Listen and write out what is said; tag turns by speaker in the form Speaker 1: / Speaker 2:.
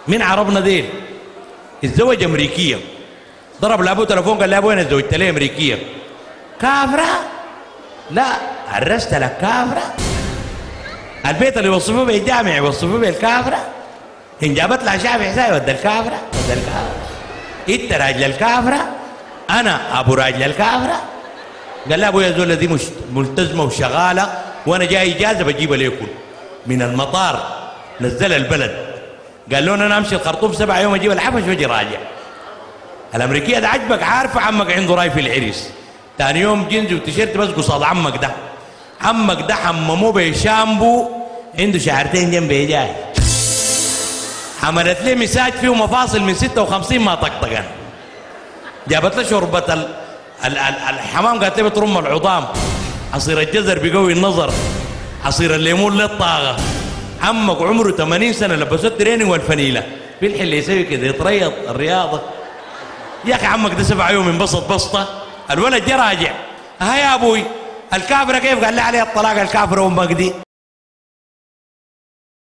Speaker 1: من عربنا ديل اتزوج امريكيه، ضرب لابوه تليفون قال لابوه انا اتزوجت لي امريكيه. كافره؟ لا، عرست لك كافره؟ البيت اللي يوصفوه بالجامع يوصفوه بالكافره؟ ان جابت لها شعب حسابي ودى الكافره، ودى الكافره. انت راجل الكافره؟ انا ابو راجل الكافره؟ قال لا ابويا زول دي مش ملتزمه وشغاله وانا جاي اجازه بجيبها ليكم من المطار، نزل البلد. قال له انا امشي الخرطوم 7 يوم اجيب الحفش واجي راجع. الامريكيه ده عجبك، عارفه عمك عنده راي في العريس، ثاني يوم جينز وتيشيرت بس قصاد عمك ده. عمك ده حمموه بشامبو عنده شعرتين جنبه جاي، عملت له مساج فيه مفاصل من 56 ما طقطقا، جابت له شوربه الحمام قالت له بترم العظام، عصير الجزر بيقوي النظر، عصير الليمون للطاقه. عمك عمره 80 سنه لبسوه التريننج والفنيله، بيلحق اللي يسوي كده يتريض الرياضه. يا اخي عمك ده 7 يوم انبسط بسطه، الولد جه راجع. ها يا ابوي الكافره كيف؟ قال لي عليه الطلاق الكافره امك دي.